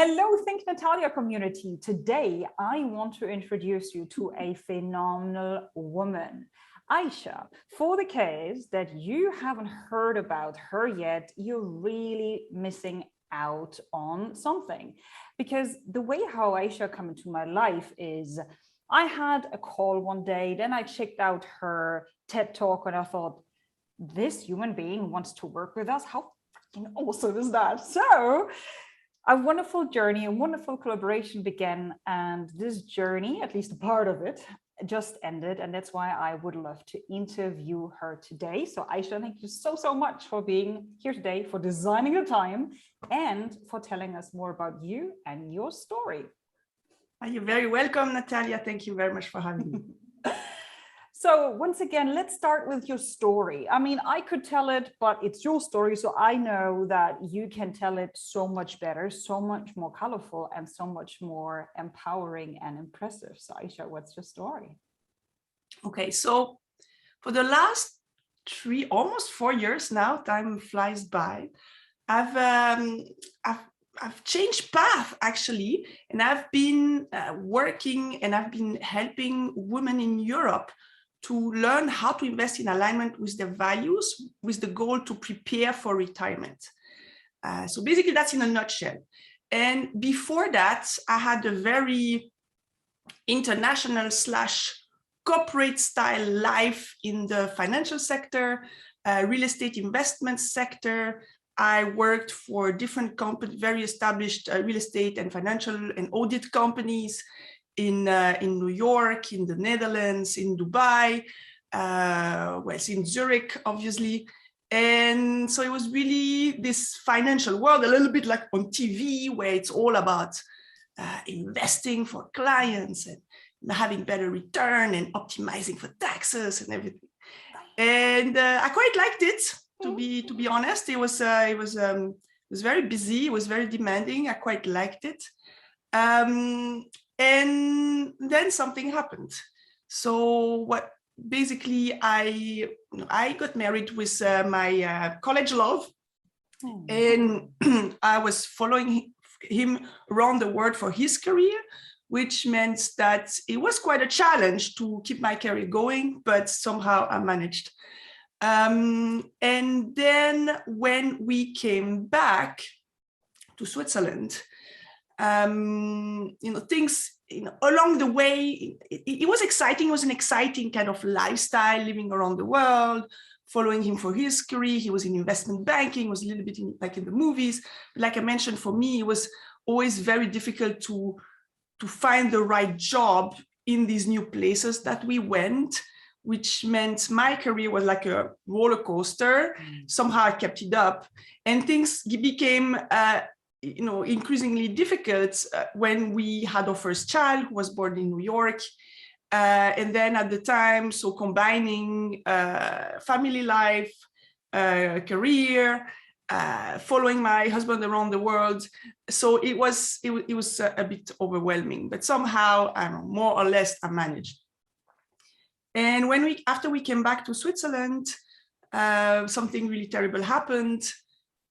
Hello, Think Natalia community. Today, I want to introduce you to a phenomenal woman, Aysha. For the case that you haven't heard about her yet, you're really missing out on something. Because the way how Aysha came into my life is I had a call one day, then I checked out her TED Talk and I thought, this human being wants to work with us. How freaking awesome is that? So a wonderful journey, a wonderful collaboration began, and this journey, at least a part of it, just ended, and that's why I would love to interview her today. So Aysha, thank you so much for being here today, for designing the time, and for telling us more about you and your story. You're very welcome, Natalia. Thank you very much for having me. So once again, let's start with your story. I mean, I could tell it, but it's your story. So I know that you can tell it so much better, so much more colorful, and so much more empowering and impressive. So Aysha, what's your story? Okay, so for the last almost 4 years now, time flies by, I've changed path actually, and I've been working and I've been helping women in Europe to learn how to invest in alignment with their values, with the goal to prepare for retirement. So basically that's in a nutshell. And before that, I had a very international / corporate style life in the financial sector, real estate investment sector. I worked for different companies, very established real estate and financial and audit companies in New York, in the Netherlands, in Dubai, in Zurich, obviously. And so it was really this financial world, a little bit like on TV, where it's all about investing for clients and having better return and optimizing for taxes and everything. And I quite liked it. To be honest, it was very busy. It was very demanding. I quite liked it, and then something happened. So basically I got married with my college love, and I was following him around the world for his career, which meant that it was quite a challenge to keep my career going, but somehow I managed. And then when we came back to Switzerland, things, along the way, it was exciting. It was an exciting kind of lifestyle, living around the world, following him for his career. He was in investment banking, was a little bit like in the movies. But like I mentioned, for me, it was always very difficult to find the right job in these new places that we went, which meant my career was like a roller coaster. Somehow I kept it up, and things became, increasingly difficult when we had our first child, who was born in New York. And then at the time, so combining family life, career, following my husband around the world. So it was a bit overwhelming, but somehow, I don't know, more or less I managed. And after we came back to Switzerland, something really terrible happened,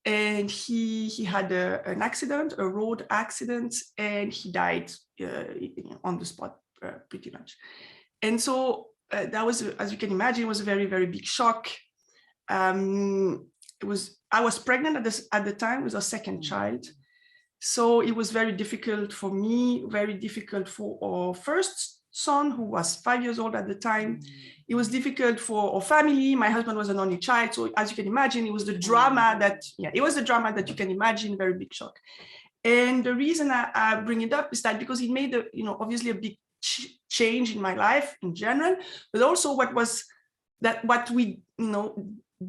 and he had an accident, a road accident, and he died on the spot, pretty much. And so that was, as you can imagine, was a very, very big shock. I was pregnant at the time with our second child. So it was very difficult for me, very difficult for our first son, who was 5 years old at the time. It was difficult for our family. My husband was an only child. So as you can imagine, it was the drama that you can imagine, very big shock. And the reason I bring it up is that because it made obviously a big change in my life in general, but also what we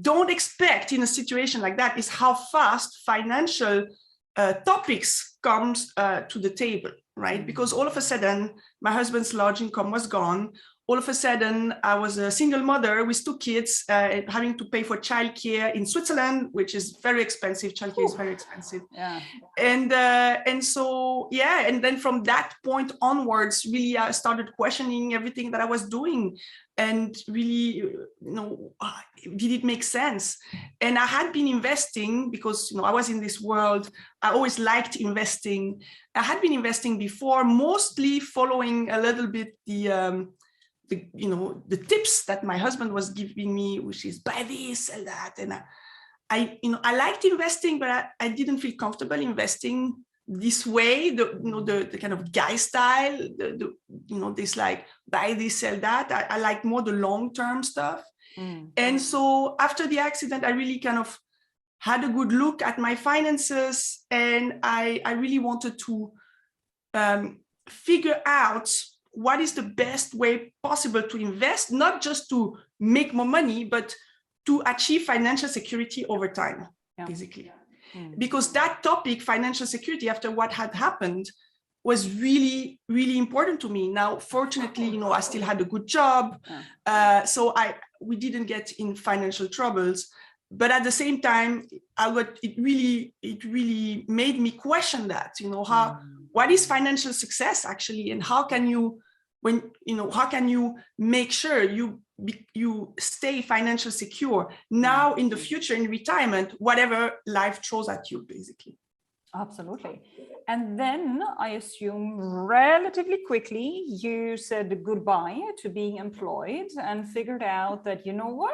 don't expect in a situation like that is how fast financial topics comes to the table, right? Because all of a sudden, my husband's large income was gone. all of a sudden, I was a single mother with 2 kids, having to pay for childcare in Switzerland, which is very expensive. Childcare is very expensive. Yeah. And so, yeah, and then from that point onwards, really, I started questioning everything that I was doing, and really, did it make sense? And I had been investing because, I was in this world. I always liked investing. I had been investing before, mostly following a little bit the tips that my husband was giving me, which is buy this, sell that. And I liked investing, but I didn't feel comfortable investing this way, the kind of guy style, this like buy this, sell that. I like more the long-term stuff. And so after the accident, I really kind of had a good look at my finances, and I really wanted to figure out what is the best way possible to invest, not just to make more money, but to achieve financial security over time, basically. Because that topic, financial security, after what had happened, was really, really important to me. Now, fortunately, I still had a good job. So we didn't get in financial troubles. But at the same time, it really made me question that, what is financial success actually? And how can you, how can you make sure you stay financially secure now, in the future, in retirement, whatever life throws at you, basically. Absolutely. And then I assume relatively quickly you said goodbye to being employed and figured out that, what?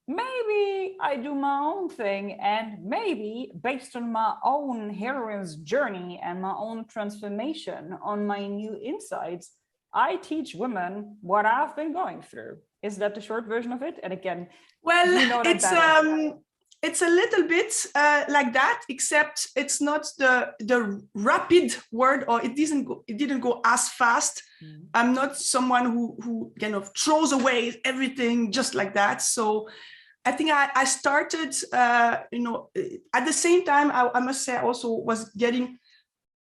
Maybe I do my own thing, and maybe based on my own heroine's journey and my own transformation, on my new insights, I teach women what I've been going through. Is that the short version of it? And again, well, it's a little bit like that, except it's not the rapid word, or it didn't go as fast. I'm not someone who kind of throws away everything just like that. So I think I started, at the same time, I must say I also was getting,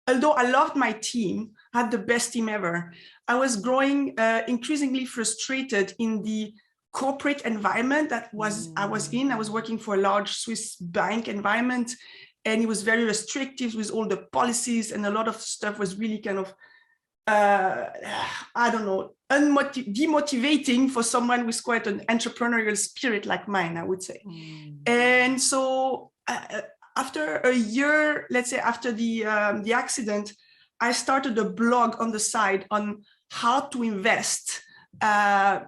although I loved my team, I had the best team ever, I was growing increasingly frustrated in the corporate environment I was in. I was working for a large Swiss bank environment, and it was very restrictive with all the policies, and a lot of stuff was really kind of, I don't know, demotivating for someone with quite an entrepreneurial spirit like mine, I would say. And so after a year, let's say after the accident, I started a blog on the side on how to invest,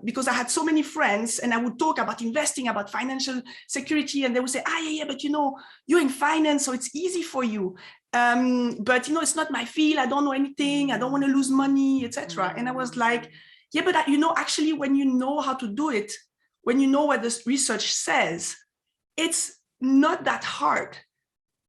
because I had so many friends, and I would talk about investing, about financial security, and they would say, yeah, but you're in finance, so it's easy for you. But it's not my field. I don't know anything. I don't want to lose money, etc. And I was like, yeah, but actually, when you know how to do it, when you know what this research says, it's not that hard,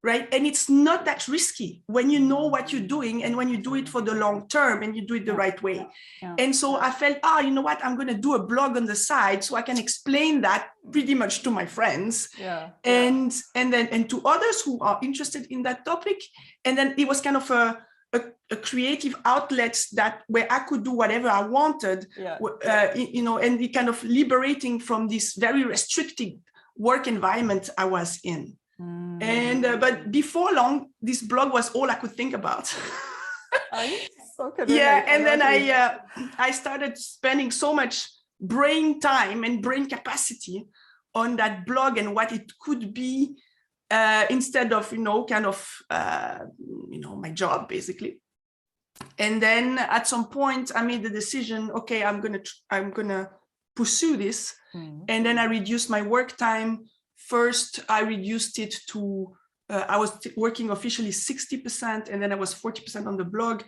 right? And it's not that risky when you know what you're doing, and when you do it for the long term, and you do it the right way. And so I felt, you know what, I'm going to do a blog on the side so I can explain that pretty much to my friends, and to others who are interested in that topic. And then it was kind of a creative outlet where I could do whatever I wanted, and it kind of liberating from this very restricted work environment I was in. And but before long, this blog was all I could think about. And then I started spending so much brain time and brain capacity on that blog and what it could be, instead of my job, basically. And then at some point I made the decision, okay, I'm gonna pursue this. And then I reduced my work time. First, I reduced it to, I was working officially 60%, and then I was 40% on the blog,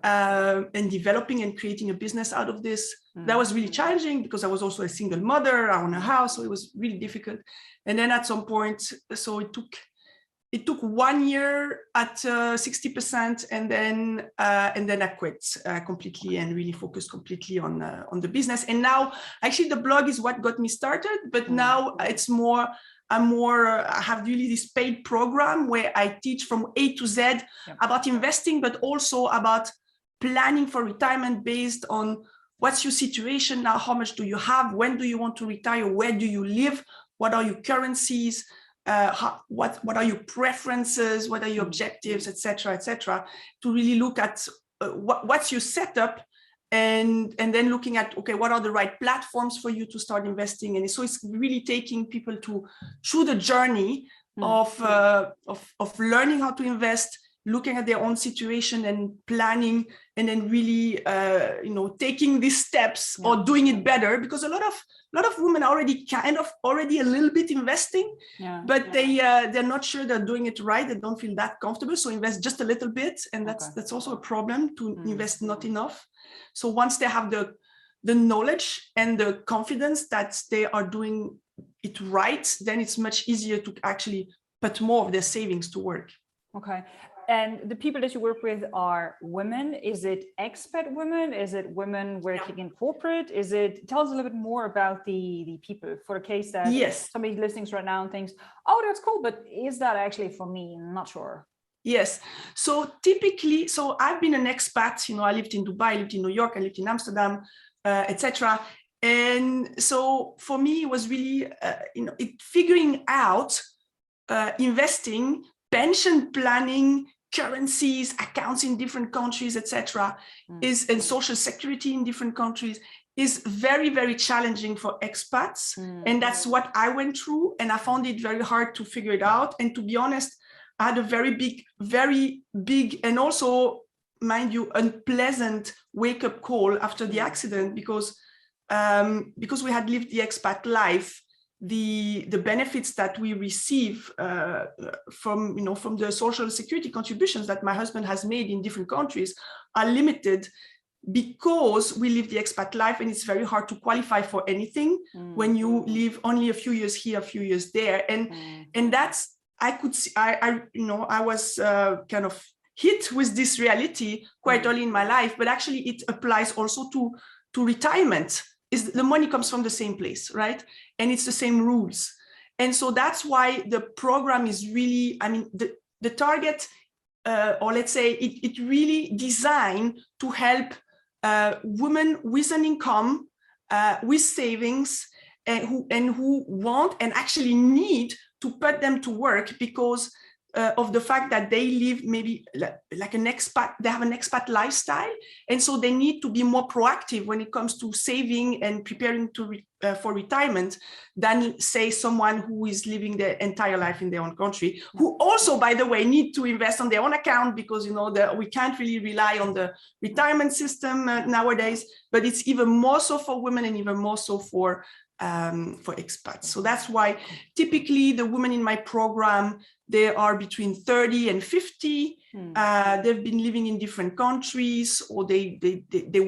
and developing and creating a business out of this. That was really challenging because I was also a single mother, I own a house, so it was really difficult. And then at some point, so it took 1 year at 60%, and then I quit completely and really focused completely on the business. And now, actually, the blog is what got me started, but now it's more. I have really this paid program where I teach from A to Z about investing, but also about planning for retirement based on what's your situation now? How much do you have? When do you want to retire? Where do you live? What are your currencies? What are your preferences? What are your objectives, etc., to really look at what's your setup, and then looking at, okay, what are the right platforms for you to start investing in? So it's really taking people through the journey of learning how to invest, looking at their own situation and planning, and then really taking these steps or doing it better, because a lot of women are already a little bit investing, but they're not sure they're doing it right. They don't feel that comfortable, so invest just a little bit, and that's also a problem, to invest not enough. So once they have the knowledge and the confidence that they are doing it right, then it's much easier to actually put more of their savings to work. Okay. And the people that you work with are women. Is it expat women? Is it women working in corporate? Tell us a little bit more about the people, for the case that somebody listening right now and thinks, oh, that's cool, but is that actually for me? I'm not sure. Yes. So typically, I've been an expat, I lived in Dubai, I lived in New York, I lived in Amsterdam, etc. And so for me, it was really, figuring out investing, pension planning, currencies, accounts in different countries, etc., and social security in different countries is very, very challenging for expats. And that's what I went through. And I found it very hard to figure it out. And to be honest, I had a very big, and also, mind you, unpleasant wake-up call after the accident, because we had lived the expat life. The benefits that we receive from the social security contributions that my husband has made in different countries are limited, because we live the expat life, and it's very hard to qualify for anything when you live only a few years here, a few years there, and that's, I could see, I was kind of hit with this reality quite early in my life, but actually it applies also to retirement. Is the money comes from the same place, right? And it's the same rules. And so that's why the program is really, the target, or let's say it really designed to help women with an income, with savings, who want and actually need to put them to work, because of the fact that they live maybe like an expat, they have an expat lifestyle. And so they need to be more proactive when it comes to saving and preparing for retirement than, say, someone who is living their entire life in their own country, who also, by the way, need to invest on their own account, because, we can't really rely on the retirement system nowadays, but it's even more so for women and even more so for expats. So that's why typically the women in my program, they are between 30 and 50. They've been living in different countries, or they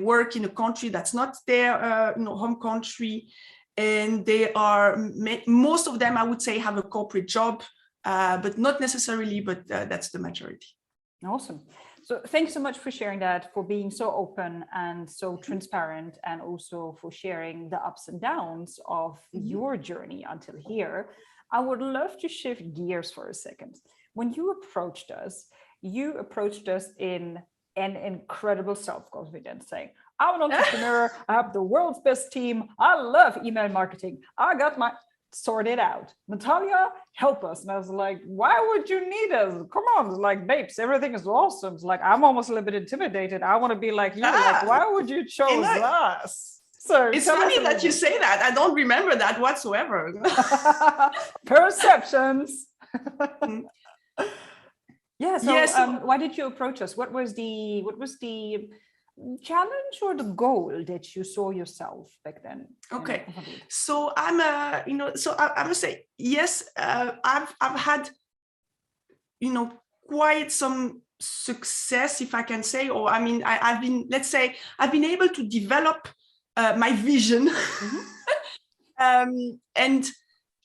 work in a country that's not their home country. And they are, most of them, I would say, have a corporate job, but not necessarily, but that's the majority. Awesome. So thanks so much for sharing that, for being so open and so transparent, and also for sharing the ups and downs of your journey until here. I would love to shift gears for a second. When you approached us in an incredible self-confidence, saying, I'm an entrepreneur, I have the world's best team, I love email marketing, I got my sorted out. Natalia, help us. And I was like, why would you need us? Come on, it's like, babes, everything is awesome. It's like, I'm almost a little bit intimidated. I want to be like you. Like, why would you choose us? So it's funny that you say that. I don't remember that whatsoever. Perceptions. Why did you approach us? What was the challenge or the goal that you saw yourself back then? Okay, so I must say, yes, I've had, quite some success, if I can say, or I've been able to develop my vision.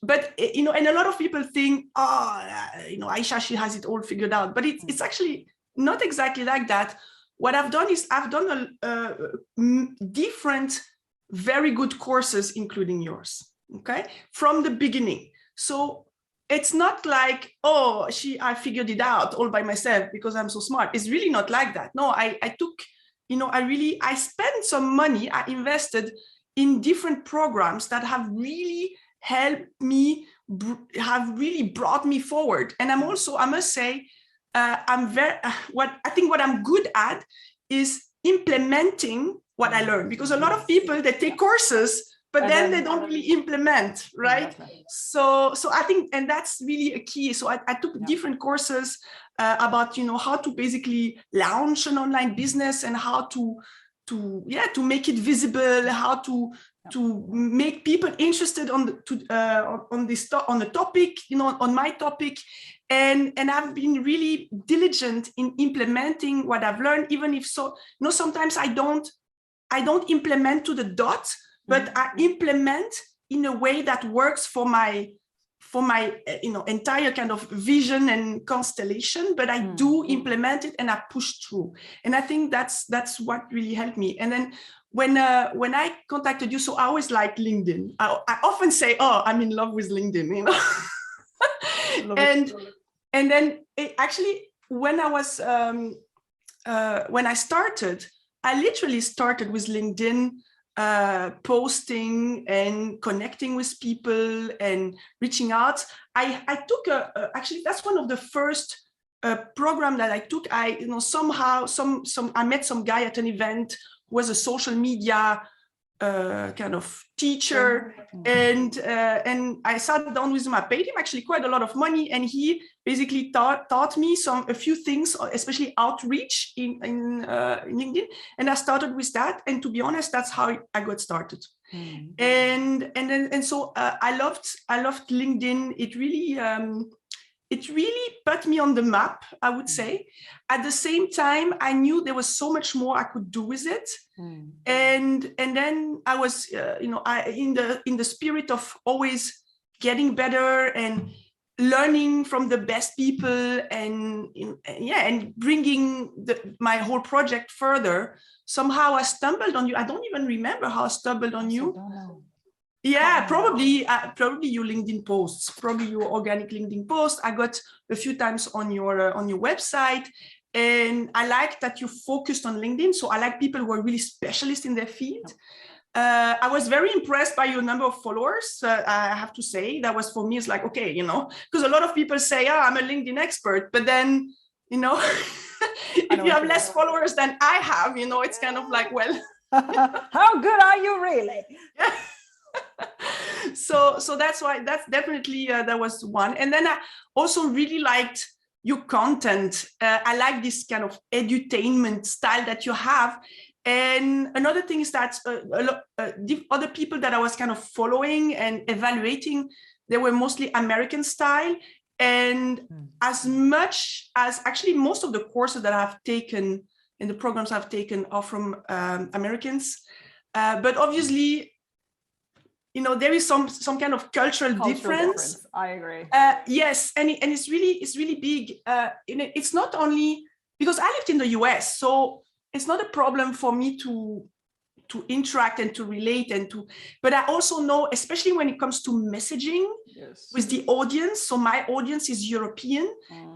But and a lot of people think, Aysha, she has it all figured out, but it's actually not exactly like that. What I've done is I've done different very good courses, including yours, okay, from the beginning. So it's not like, I figured it out all by myself because I'm so smart. It's really not like that. No, I took I spent some money, I invested in different programs that have really helped me, have really brought me forward. And I'm also, I must say, what I'm good at is implementing what I learned, because a lot of people, they take courses, but then they don't really implement, right? Exactly. So I think, and that's really a key. So I took different courses about, how to basically launch an online business and how to make it visible, how to make people interested on the topic, on my topic. And I've been really diligent in implementing what I've learned, even if sometimes I don't implement to the dot, but I implement in a way that works for my entire kind of vision and constellation, but I do implement it and I push through. And I think that's what really helped me. And then when I contacted you, so I always like LinkedIn. I often say, oh, I'm in love with LinkedIn, and then actually when I was when I started, I literally started with LinkedIn, posting and connecting with people and reaching out. I took actually, that's one of the first program that I took. I met some guy at an event who was a social media kind of teacher, and I sat down with him. I paid him actually quite a lot of money, and he basically taught me a few things, especially outreach in LinkedIn. And I started with that, and to be honest, that's how I got started. And so I loved LinkedIn. It really put me on the map, I would say. At the same time, I knew there was so much more I could do with it. And then I was, in the spirit of always getting better and learning from the best people, and bringing my whole project further. Somehow I stumbled on you. I don't even remember how I stumbled on you. Yeah, probably your LinkedIn posts, probably your organic LinkedIn post. I got a few times on your website, and I like that you focused on LinkedIn. So I like people who are really specialists in their field. I was very impressed by your number of followers. I have to say that was, for me, it's like, okay, because a lot of people say, oh, I'm a LinkedIn expert, but then, if you have less followers than I have, it's kind of like, well, how good are you really? Yeah. So that's why, that's definitely that was one. And then I also really liked your content. I like this kind of edutainment style that you have. And another thing is that the other people that I was kind of following and evaluating, they were mostly American style. And as much as actually most of the courses that I've taken and the programs I've taken are from Americans, but obviously, there is some kind of cultural difference. I agree. Yes, and it's really big. It's not only because I lived in the US, so it's not a problem for me to interact and to relate but I also know, especially when it comes to messaging with the audience. So my audience is European,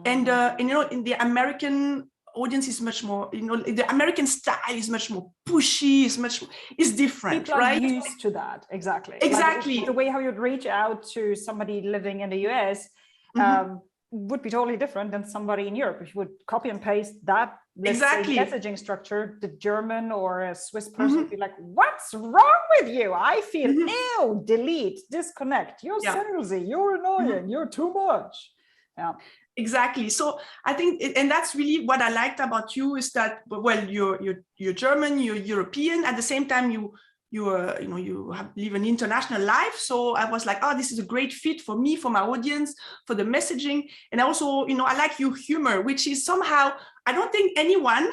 and in the American audience is much more, the American style is much more pushy, is different, people right? Are used to that. Exactly. Like the way how you'd reach out to somebody living in the US would be totally different than somebody in Europe. If you would copy and paste that, let's say, messaging structure, the German or a Swiss person would be like, what's wrong with you? I feel ill, delete, disconnect. You're salesy, you're annoying, you're too much. Yeah. Exactly. So I think, and that's really what I liked about you, is that, well, you're German, you're European. At the same time, you live an international life. So I was like, oh, this is a great fit for me, for my audience, for the messaging. And also, I like your humor, which is somehow, I don't think anyone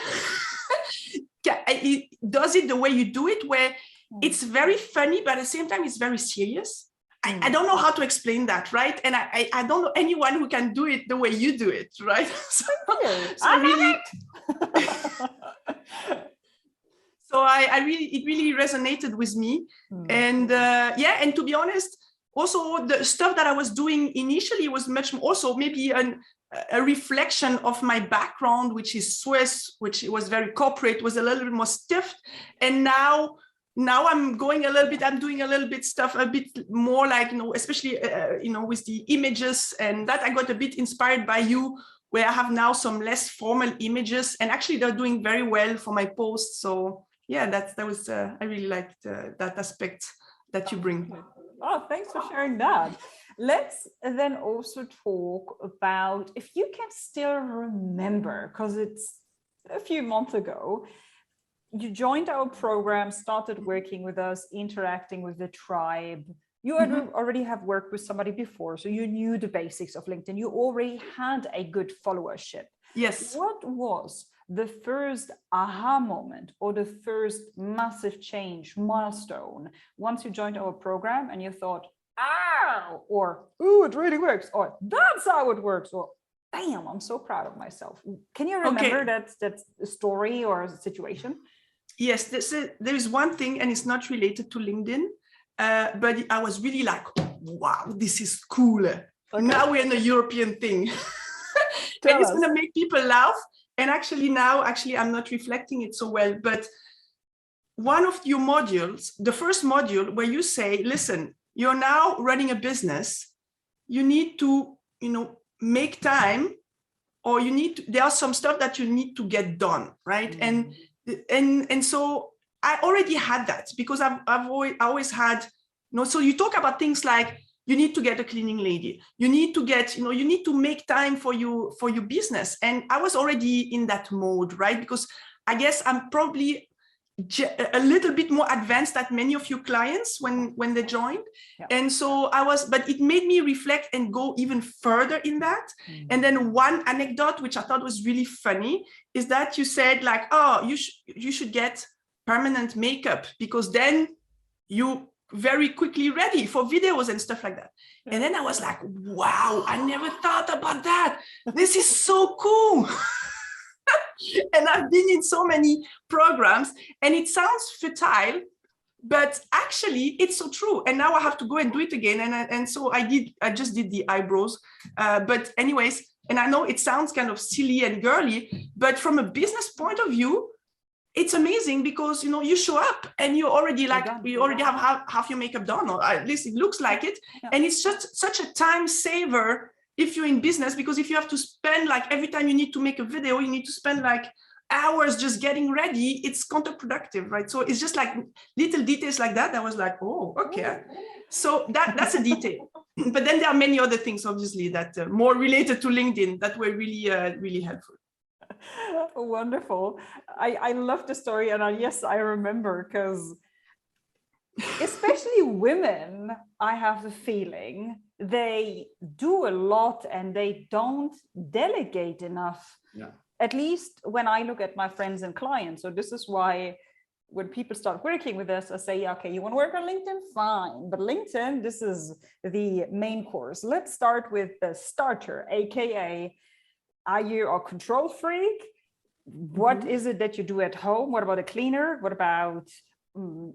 does it the way you do it, where it's very funny, but at the same time, it's very serious. I don't know how to explain that, right? And I don't know anyone who can do it the way you do it, right? So it really resonated with me. And and to be honest, also the stuff that I was doing initially was much more, also maybe a reflection of my background, which is Swiss, which was very corporate, was a little bit more stiff. And now I'm going a little bit, I'm doing a little bit stuff, a bit more like, especially, with the images, and that I got a bit inspired by you, where I have now some less formal images, and actually they're doing very well for my posts. So yeah, that was, I really liked that aspect that you bring. Oh, thanks for sharing that. Let's then also talk about, if you can still remember, because it's a few months ago, you joined our program, started working with us, interacting with the tribe. You already have worked with somebody before, so you knew the basics of LinkedIn. You already had a good followership. Yes. What was the first aha moment or the first massive change, milestone, once you joined our program and you thought, ow, or, ooh, it really works, or that's how it works, or damn, I'm so proud of myself. Can you remember that story or situation? Yes, there is one thing, and it's not related to LinkedIn, but I was really like, wow, this is cool. Okay. Now we're in a European thing. And it's going to make people laugh. And actually I'm not reflecting it so well, but one of your modules, the first module where you say, listen, you're now running a business, you need to, make time, or there are some stuff that you need to get done, right? And so I already had that, because I always had, so you talk about things like, you need to get a cleaning lady, you need to get, you need to make time for your business. And I was already in that mode, right? Because I guess I'm probably a little bit more advanced than many of your clients when they joined. Yeah. And so but it made me reflect and go even further in that. And then one anecdote, which I thought was really funny, is that you said like, oh, you should get permanent makeup, because then you very quickly ready for videos and stuff like that. And then I was like, wow, I never thought about that. This is so cool. And I've been in so many programs, and it sounds futile, but actually it's so true. And now I have to go and do it again. And so I just did the eyebrows. But anyways, and I know it sounds kind of silly and girly, but from a business point of view, it's amazing, because you show up and you already have half your makeup done, or at least it looks like it. Yeah. And it's just such a time saver if you're in business, because if you have to spend like every time you need to make a video, you need to spend like hours just getting ready, it's counterproductive, right? So it's just like little details like that. I was like, oh, okay. So that's a detail. But then there are many other things, obviously, that more related to LinkedIn that were really, really helpful. Wonderful. I love the story, and yes, I remember, because especially women, I have the feeling they do a lot and they don't delegate enough. Yeah. At least when I look at my friends and clients. So this is why when people start working with us, I say, okay, you want to work on LinkedIn? Fine. But LinkedIn, this is the main course. Let's start with the starter, AKA, are you a control freak? What is it that you do at home? What about a cleaner? What about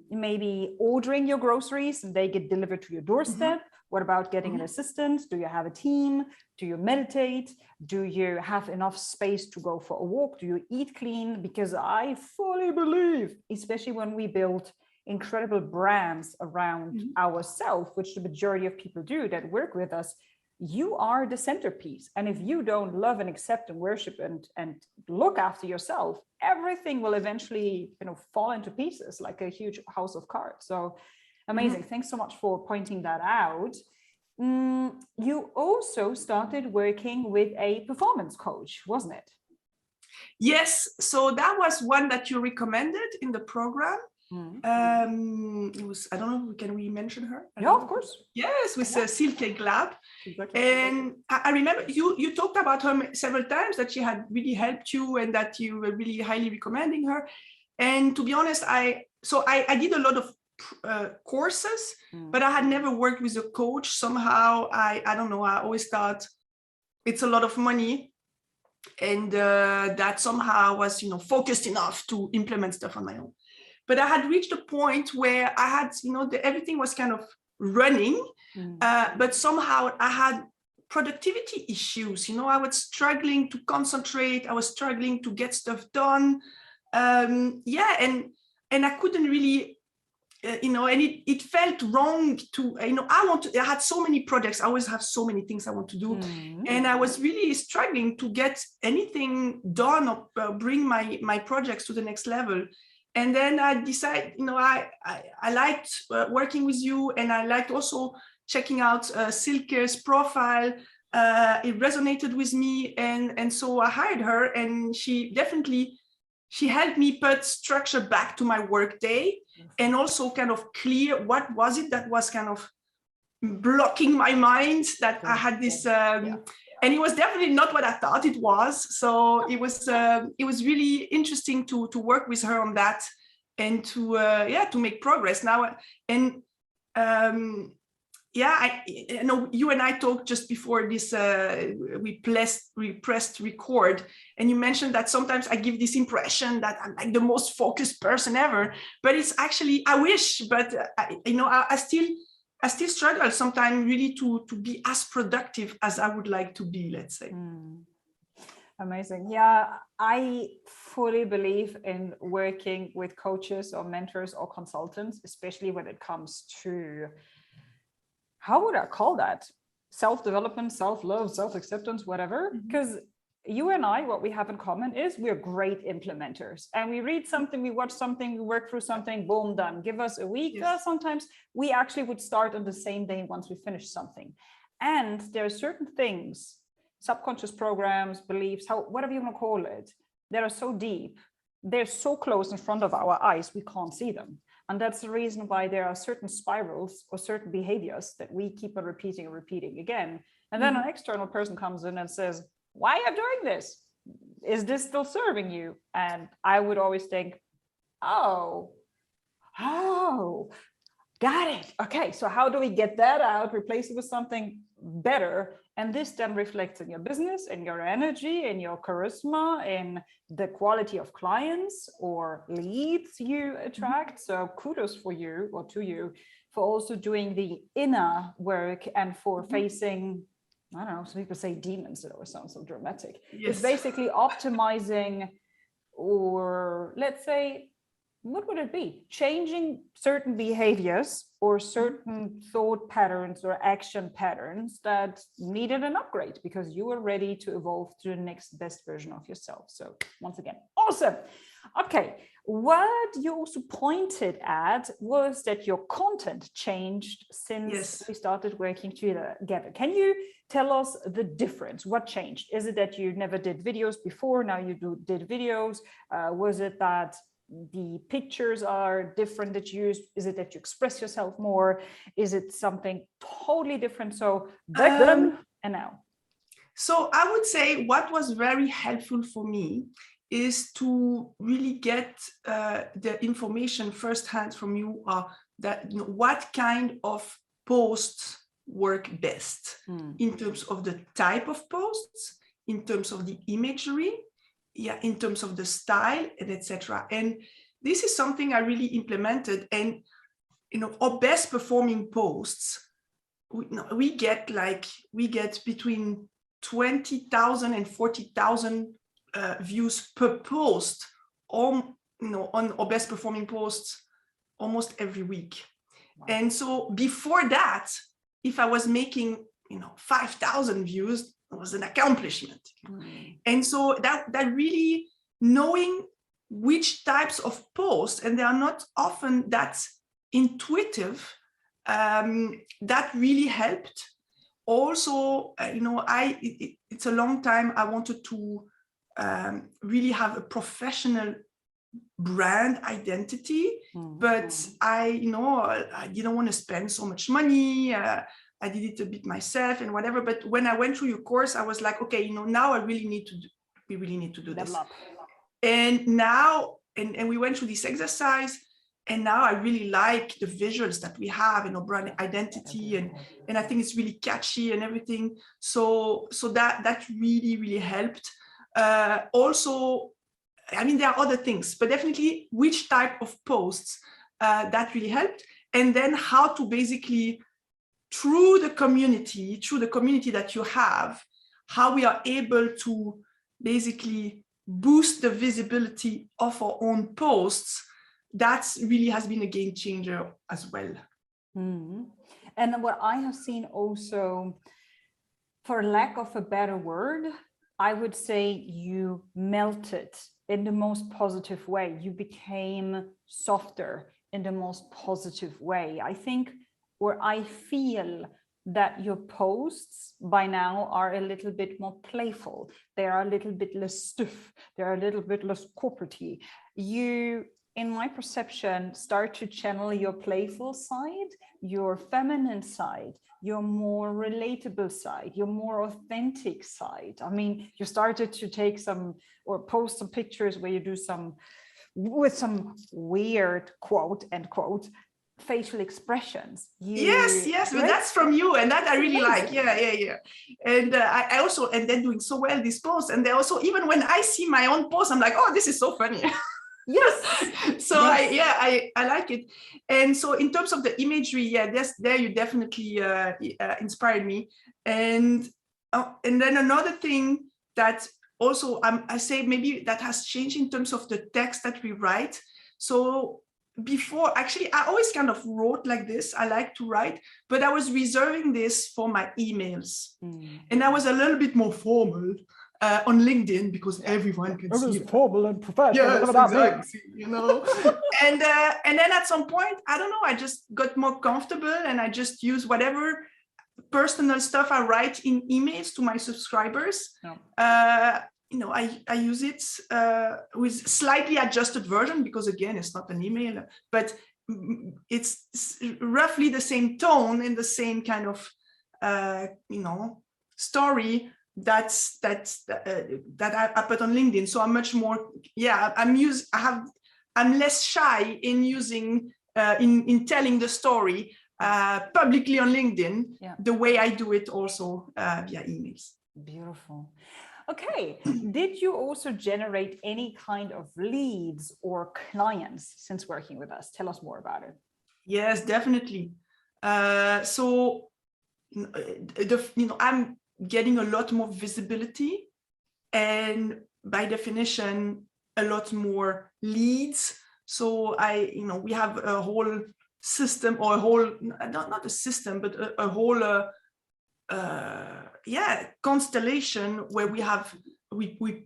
maybe ordering your groceries and they get delivered to your doorstep? What about getting an assistant? Do you have a team? Do you meditate? Do you have enough space to go for a walk? Do you eat clean? Because I fully believe, especially when we build incredible brands around ourselves, which the majority of people do that work with us, you are the centerpiece. And if you don't love and accept and worship and look after yourself, everything will eventually, fall into pieces like a huge house of cards. So amazing. Thanks so much for pointing that out. You also started working with a performance coach, wasn't it? Yes. So that was one that you recommended in the program. It was, I don't know, can we mention her? Yeah, of course. Yes, with Silke Glab. Exactly. And I remember you talked about her several times, that she had really helped you and that you were really highly recommending her. And to be honest, I did a lot of courses, but I had never worked with a coach. Somehow, I don't know, I always thought it's a lot of money, and that somehow was, focused enough to implement stuff on my own. But I had reached a point where I had, everything was kind of running, but somehow I had productivity issues. I was struggling to concentrate. I was struggling to get stuff done. Yeah, and I couldn't really, and it felt wrong to, I had so many projects. I always have so many things I want to do. And I was really struggling to get anything done or bring my projects to the next level. And then I decided, I liked working with you, and I liked also checking out Silke's profile. It resonated with me. And so I hired her, and she helped me put structure back to my work day, and also kind of clear what was it that was kind of blocking my mind, that I had this, and it was definitely not what I thought it was. So it was really interesting to work with her on that, and to make progress now. And I know you and I talked just before this, we pressed record, and you mentioned that sometimes I give this impression that I'm like the most focused person ever, but it's actually, I wish, but I still struggle sometimes really to be as productive as I would like to be, let's say. Amazing. Yeah, I fully believe in working with coaches or mentors or consultants, especially when it comes to, how would I call that? Self-development, self-love, self-acceptance, whatever. Because you and I, what we have in common is we're great implementers. And we read something, we watch something, we work through something, boom, done. Give us a week. Yes. Sometimes we actually would start on the same day once we finish something. And there are certain things, subconscious programs, beliefs, whatever you want to call it, that are so deep, they're so close in front of our eyes, we can't see them. And that's the reason why there are certain spirals or certain behaviors that we keep on repeating and repeating again. And then an external person comes in and says, why are you doing this? Is this still serving you? And I would always think, oh, got it. Okay, so how do we get that out, replace it with something better? And this then reflects in your business, in your energy, in your charisma, in the quality of clients or leads you attract. So kudos for you, or to you, for also doing the inner work and for facing, I don't know, some people say demons. It always sounds so dramatic. Yes. It's basically optimizing, or let's say, what would it be? Changing certain behaviors or certain thought patterns or action patterns that needed an upgrade because you were ready to evolve to the next best version of yourself. So once again, awesome. Okay, what you also pointed at was that your content changed since we started working together. Can you tell us the difference? What changed? Is it that you never did videos before, now you did videos? Was it that the pictures are different that you use? Is it that you express yourself more? Is it something totally different? So back then and now. So I would say what was very helpful for me is to really get the information firsthand from you, that what kind of posts work best in terms of the type of posts, in terms of the imagery, in terms of the style, and etc. And this is something I really implemented. And our best performing posts, we get between 20,000 and 40,000 views per post on our best performing posts almost every week. Wow. And so before that, if I was making 5,000 views, it was an accomplishment. And so that really knowing which types of posts, and they are not often that intuitive, that really helped. Also, it's a long time I wanted to really have a professional brand identity, but I didn't want to spend so much money. I did it a bit myself and whatever. But when I went through your course, I was like, okay, now I really need to we really need to do this. And now, and we went through this exercise, and now I really like the visuals that we have and our brand identity, and I think it's really catchy and everything. So that really helped. Also, I mean, there are other things, but definitely which type of posts that really helped, and then how to basically through the community that you have, how we are able to basically boost the visibility of our own posts, that's really has been a game changer as well. Mm. And what I have seen also, for lack of a better word, I would say you melted in the most positive way. You became softer in the most positive way. I think, or I feel that your posts by now are a little bit more playful. They are a little bit less stiff. They're a little bit less corporate-y. You, in my perception, start to channel your playful side, your feminine side, your more relatable side, your more authentic side. I mean, you started to take some or post some pictures where you do some, with some weird quote, end quote, facial expressions. Yes, but right? that's from you, and that I really like. Amazing. Yeah. And I also, and then doing so well these posts, and they also, even when I see my own posts, I'm like, oh, this is so funny. Yes. So yes. I like it. And so in terms of the imagery, yeah, there you definitely inspired me. And then another thing that also I say maybe that has changed in terms of the text that we write. So before, actually, I always kind of wrote like this. I like to write, but I was reserving this for my emails. And I was a little bit more formal on LinkedIn, because everyone can see it. Formal and professional. Yes, exactly. You know, and then at some point, I don't know, I just got more comfortable, and I just use whatever personal stuff I write in emails to my subscribers. You know, I use it with slightly adjusted version, because again, it's not an email, but it's roughly the same tone and the same kind of you know, story that I put on LinkedIn. So I'm much more, I'm less shy in using in telling the story publicly on LinkedIn, the way I do it also via emails. Beautiful. Okay, did you also generate any kind of leads or clients since working with us? Tell us more about it. Yes, definitely. So, you know, I'm getting a lot more visibility, and by definition, a lot more leads. So you know, we have a whole system, or a whole, not a system, but a whole constellation where we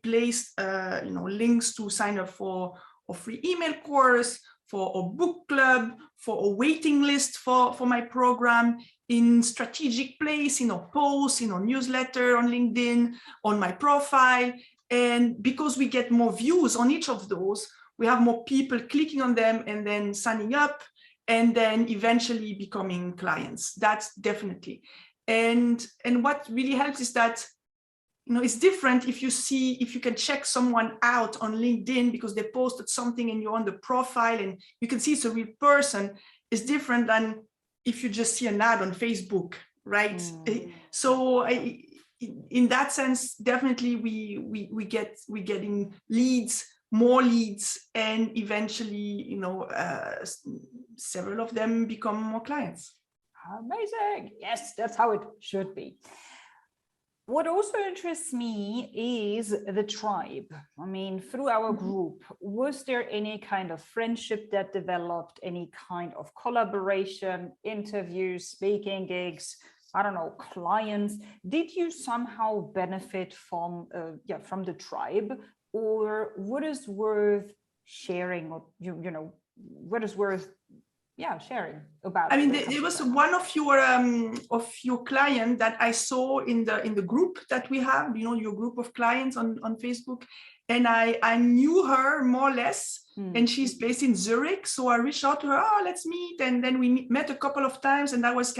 place you know, links to sign up for a free email course, for a book club, for a waiting list for my program, in strategic place, in a post, in a newsletter on LinkedIn, on my profile. And because we get more views on each of those, we have more people clicking on them and then signing up, and then eventually becoming clients. That's definitely. And what really helps is that, you know, it's different if you can check someone out on LinkedIn because they posted something and you're on the profile and you can see it's a real person. It's different than if you just see an ad on Facebook, right? So in that sense, definitely we're getting leads, more leads, and eventually, you know, several of them become more clients. Amazing. Yes, that's how it should be. What also interests me is the tribe. I mean, through our group, was there any kind of friendship that developed, any kind of collaboration, interviews, speaking gigs, I don't know, clients? Did you somehow benefit from the tribe, or what is worth sharing, or you know, what is worth sharing about? I mean, there was one of your client that I saw in the group that we have, you know, your group of clients on Facebook, and I knew her more or less, and she's based in Zurich, so I reached out to her. Oh, let's meet, and then we met a couple of times, and that was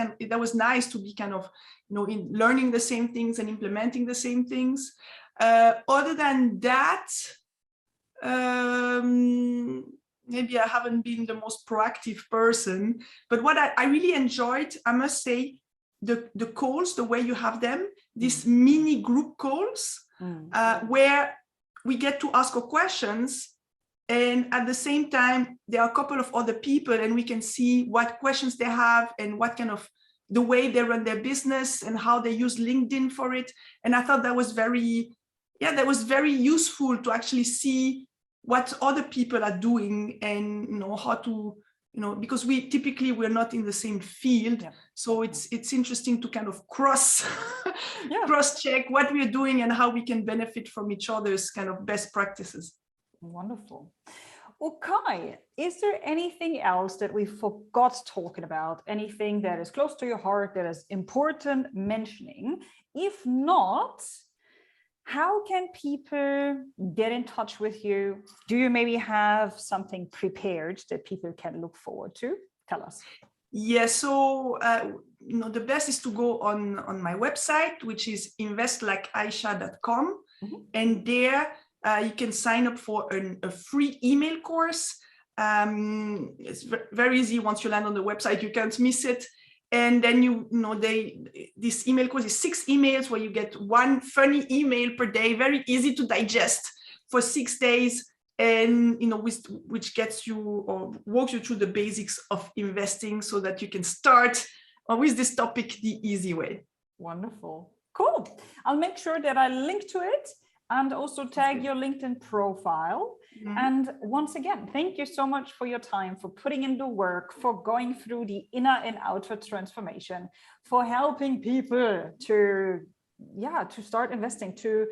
nice to be kind of, you know, in learning the same things and implementing the same things. Other than that, maybe I haven't been the most proactive person, but what I really enjoyed, I must say, the calls, the way you have them, these mini group calls, where we get to ask our questions, and at the same time, there are a couple of other people, and we can see what questions they have and what kind of the way they run their business and how they use LinkedIn for it. And I thought that was very useful to actually see what other people are doing and, you know, how to, you know, because we're not in the same field. Yeah. So it's interesting to kind of cross check what we're doing and how we can benefit from each other's kind of best practices. Wonderful. Okay, is there anything else that we forgot talking about? Anything that is close to your heart that is important mentioning? If not, how can people get in touch with you? Do you maybe have something prepared that people can look forward to? Tell us. Yeah, so you know, the best is to go on my website, which is investlikeaysha.com, and there you can sign up for a free email course. It's very easy. Once you land on the website, you can't miss it. And then this email course is 6 emails where you get 1 funny email per day, very easy to digest for 6 days, and you know, which gets you or walks you through the basics of investing so that you can start with this topic the easy way. Wonderful. Cool. I'll make sure that I link to it and also tag your LinkedIn profile. And once again, thank you so much for your time, for putting in the work, for going through the inner and outer transformation, for helping people to start investing, to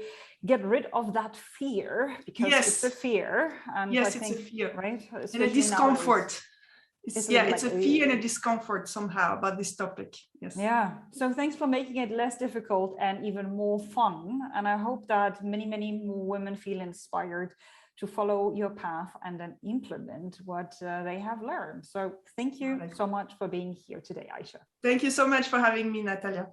get rid of that fear, because it's a fear. And yes, I think, it's a fear, right? And a discomfort. It's a fear and a discomfort somehow about this topic. Yes. Yeah. So thanks for making it less difficult and even more fun. And I hope that many, many more women feel inspired to follow your path and then implement what they have learned. So thank you so much for being here today, Aysha. Thank you so much for having me, Natalia.